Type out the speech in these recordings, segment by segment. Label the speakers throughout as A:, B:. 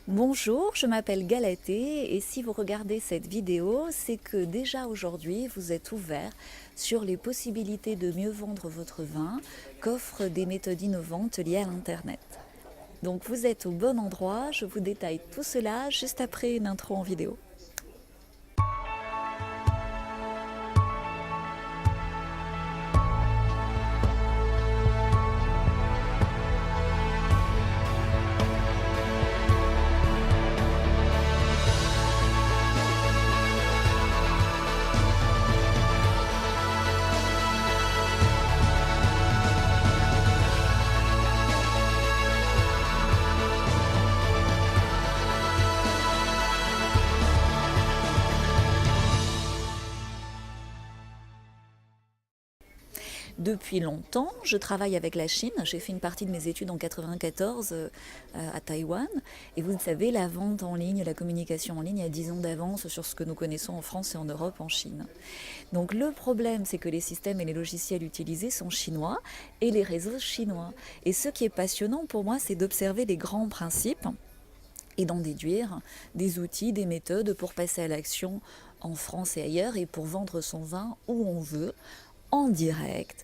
A: Bonjour, je m'appelle Galatée et si vous regardez cette vidéo, c'est que déjà aujourd'hui vous êtes ouvert sur les possibilités de mieux vendre votre vin qu'offrent des méthodes innovantes liées à l'Internet. Donc vous êtes au bon endroit, je vous détaille tout cela juste après une intro en vidéo. Depuis longtemps, je travaille avec la Chine. J'ai fait une partie de mes études en 1994 à Taïwan. Et vous le savez, la vente en ligne, la communication en ligne a 10 ans d'avance sur ce que nous connaissons en France et en Europe, en Chine. Donc le problème, c'est que les systèmes et les logiciels utilisés sont chinois et les réseaux chinois. Et ce qui est passionnant pour moi, c'est d'observer les grands principes et d'en déduire des outils, des méthodes pour passer à l'action en France et ailleurs et pour vendre son vin où on veut, en direct,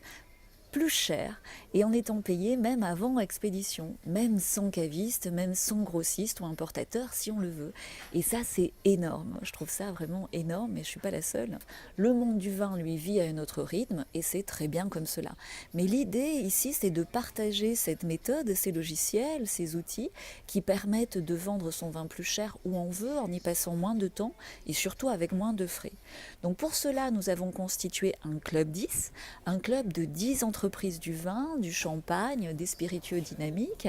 A: plus cher et en étant payé même avant expédition, même sans caviste, même sans grossiste ou importateur si on le veut. Et ça c'est énorme, je trouve ça vraiment énorme, mais je ne suis pas la seule. Le monde du vin lui vit à un autre rythme et c'est très bien comme cela. Mais l'idée ici c'est de partager cette méthode, ces logiciels, ces outils qui permettent de vendre son vin plus cher où on veut en y passant moins de temps et surtout avec moins de frais. Donc pour cela nous avons constitué un club 10, un club de 10 entreprises du vin, du champagne, des spiritueux dynamiques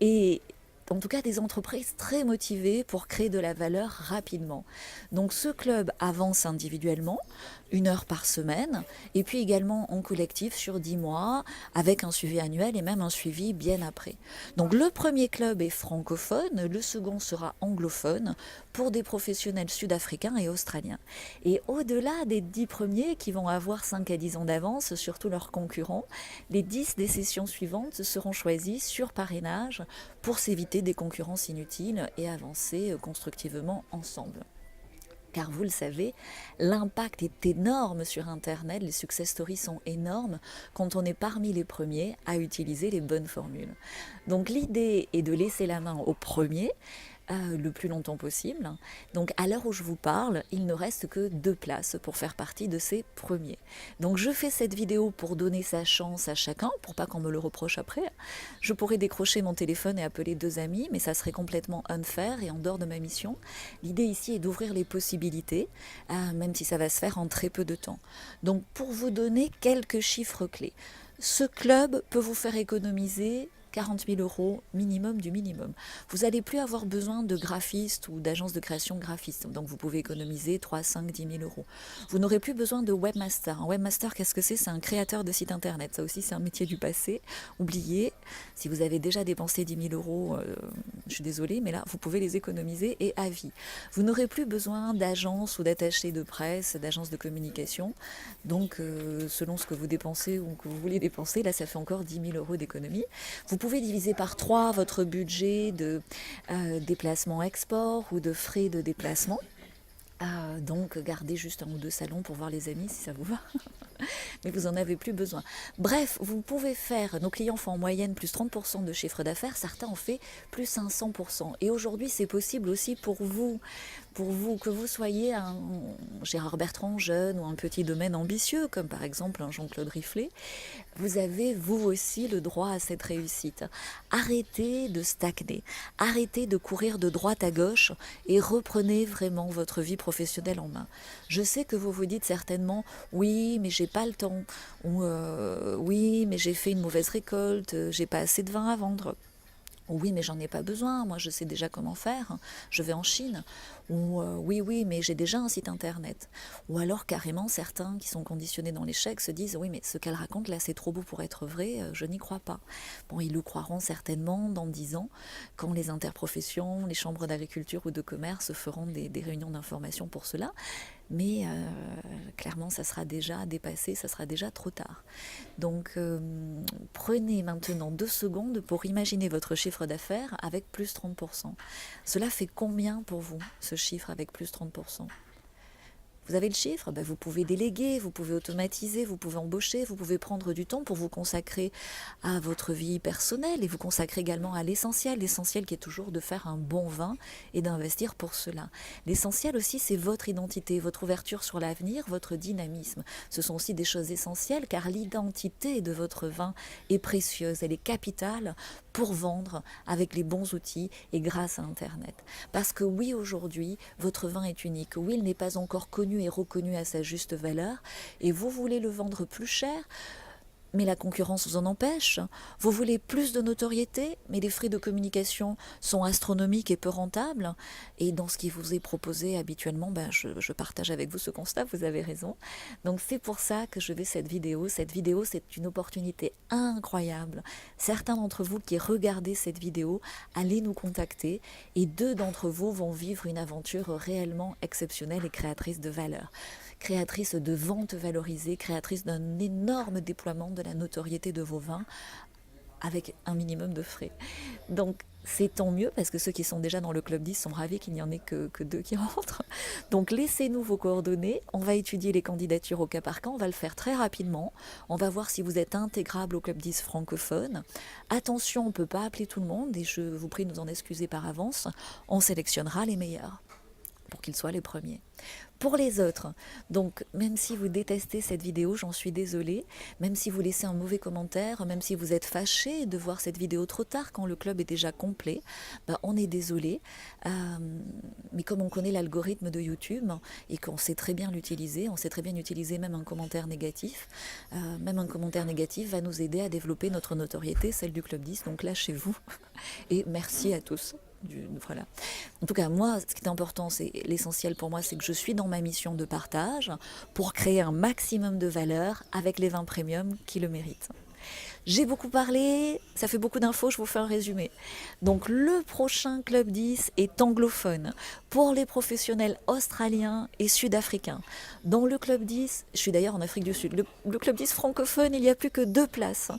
A: et en tout cas des entreprises très motivées pour créer de la valeur rapidement. Donc ce club avance individuellement, 1 heure par semaine, et puis également en collectif sur 10 mois, avec un suivi annuel et même un suivi bien après. Donc le premier club est francophone, le second sera anglophone, pour des professionnels sud-africains et australiens. Et au-delà des 10 premiers qui vont avoir 5 à 10 ans d'avance sur tous leurs concurrents, les 10 des sessions suivantes seront choisies sur parrainage pour s'éviter des concurrences inutiles et avancer constructivement ensemble. Car vous le savez, l'impact est énorme sur Internet, les success stories sont énormes quand on est parmi les premiers à utiliser les bonnes formules. Donc l'idée est de laisser la main au premier, le plus longtemps possible. Donc à l'heure où je vous parle, il ne reste que 2 places pour faire partie de ces premiers. Donc je fais cette vidéo pour donner sa chance à chacun, pour pas qu'on me le reproche après. Je pourrais décrocher mon téléphone et appeler 2 amis, mais ça serait complètement unfair et en dehors de ma mission. L'idée ici est d'ouvrir les possibilités, même si ça va se faire en très peu de temps. Donc pour vous donner quelques chiffres clés, ce club peut vous faire économiser 40 000 euros minimum du minimum. Vous n'allez plus avoir besoin de graphistes ou d'agences de création graphistes. Donc vous pouvez économiser 3, 5, 10 000 euros. Vous n'aurez plus besoin de webmaster. Un webmaster, qu'est-ce que c'est? C'est un créateur de site internet. Ça aussi, c'est un métier du passé. Oubliez, si vous avez déjà dépensé 10 000 euros, je suis désolée, mais là, vous pouvez les économiser et à vie. Vous n'aurez plus besoin d'agences ou d'attachés de presse, d'agences de communication. Donc, selon ce que vous dépensez ou que vous voulez dépenser, là, ça fait encore 10 000 euros d'économie. Vous pouvez diviser par 3 votre budget de déplacement export ou de frais de déplacement. Donc gardez juste 1 ou 2 salons pour voir les amis si ça vous va. Mais vous n'en avez plus besoin. Bref, vous pouvez faire, nos clients font en moyenne plus 30% de chiffre d'affaires, certains en fait plus 500%. Et aujourd'hui, c'est possible aussi pour vous, que vous soyez un Gérard Bertrand jeune ou un petit domaine ambitieux, comme par exemple un Jean-Claude Riflet. Vous avez, vous aussi, le droit à cette réussite. Arrêtez de stagner, arrêtez de courir de droite à gauche et reprenez vraiment votre vie professionnelle en main. Je sais que vous vous dites certainement, oui, mais j'ai pas le temps, ou oui, mais j'ai fait une mauvaise récolte, j'ai pas assez de vin à vendre. Oui, mais j'en ai pas besoin, moi je sais déjà comment faire, je vais en Chine. Ou oui, mais j'ai déjà un site internet. Ou alors carrément certains qui sont conditionnés dans l'échec se disent oui, mais ce qu'elle raconte là c'est trop beau pour être vrai, je n'y crois pas. Bon, ils le croiront certainement dans 10 ans quand les interprofessions, les chambres d'agriculture ou de commerce feront des réunions d'information pour cela. mais clairement ça sera déjà dépassé, ça sera déjà trop tard. Donc prenez maintenant 2 secondes pour imaginer votre chiffre d'affaires avec plus 30%. Cela fait combien pour vous, ce chiffre avec plus 30%? Vous avez le chiffre, ben vous pouvez déléguer, vous pouvez automatiser, vous pouvez embaucher, vous pouvez prendre du temps pour vous consacrer à votre vie personnelle et vous consacrer également à l'essentiel. L'essentiel qui est toujours de faire un bon vin et d'investir pour cela. L'essentiel aussi, c'est votre identité, votre ouverture sur l'avenir, votre dynamisme. Ce sont aussi des choses essentielles car l'identité de votre vin est précieuse, elle est capitale pour vendre avec les bons outils et grâce à Internet. Parce que oui, aujourd'hui, votre vin est unique. Oui, il n'est pas encore connu et reconnu à sa juste valeur. Et vous voulez le vendre plus cher, mais la concurrence vous en empêche. Vous voulez plus de notoriété, mais les frais de communication sont astronomiques et peu rentables. Et dans ce qui vous est proposé habituellement, je partage avec vous ce constat, vous avez raison. Donc c'est pour ça que je fais cette vidéo. Cette vidéo, c'est une opportunité incroyable. Certains d'entre vous qui regardez cette vidéo, allez nous contacter et 2 d'entre vous vont vivre une aventure réellement exceptionnelle et créatrice de valeur. Créatrice de ventes valorisées, créatrice d'un énorme déploiement de la notoriété de vos vins avec un minimum de frais. Donc c'est tant mieux parce que ceux qui sont déjà dans le Club 10 sont ravis qu'il n'y en ait que 2 qui rentrent. Donc laissez-nous vos coordonnées, on va étudier les candidatures au cas par cas, on va le faire très rapidement, on va voir si vous êtes intégrable au Club 10 francophone. Attention, on ne peut pas appeler tout le monde et je vous prie de nous en excuser par avance, on sélectionnera les meilleurs pour qu'ils soient les premiers. Pour les autres, donc même si vous détestez cette vidéo, j'en suis désolée, même si vous laissez un mauvais commentaire, même si vous êtes fâché de voir cette vidéo trop tard quand le club est déjà complet, on est désolé, mais comme on connaît l'algorithme de YouTube et qu'on sait très bien l'utiliser, on sait très bien utiliser même un commentaire négatif va nous aider à développer notre notoriété, celle du Club 10, donc lâchez-vous et merci à tous. Voilà. En tout cas, moi, ce qui est important, c'est l'essentiel pour moi, c'est que je suis dans ma mission de partage pour créer un maximum de valeur avec les vins premium qui le méritent. J'ai beaucoup parlé, ça fait beaucoup d'infos, je vous fais un résumé. Donc le prochain Club 10 est anglophone pour les professionnels australiens et sud-africains. Dans le Club 10, je suis d'ailleurs en Afrique du Sud, le Club 10 francophone, il n'y a plus que 2 places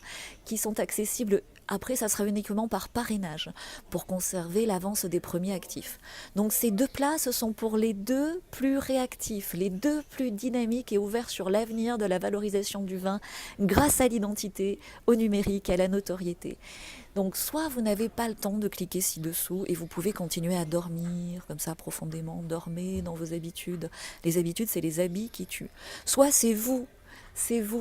A: qui sont accessibles. Après, ça sera uniquement par parrainage pour conserver l'avance des premiers actifs. Donc ces 2 places sont pour les 2 plus réactifs, les 2 plus dynamiques et ouverts sur l'avenir de la valorisation du vin grâce à l'identité, au numérique, à la notoriété. Donc soit vous n'avez pas le temps de cliquer ci-dessous et vous pouvez continuer à dormir comme ça profondément, dormez dans vos habitudes. Les habitudes, c'est les habits qui tuent. Soit c'est vous,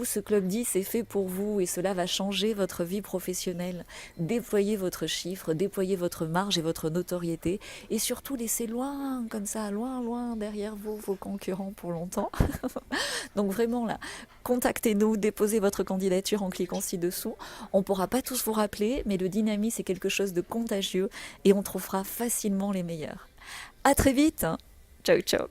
A: ce Club 10 est fait pour vous et cela va changer votre vie professionnelle. Déployez votre chiffre, déployez votre marge et votre notoriété et surtout laissez loin, comme ça, loin derrière vous, vos concurrents pour longtemps. Donc vraiment là, contactez-nous, déposez votre candidature en cliquant ci-dessous. On ne pourra pas tous vous rappeler, mais le dynamisme c'est quelque chose de contagieux et on trouvera facilement les meilleurs. À très vite, ciao ciao.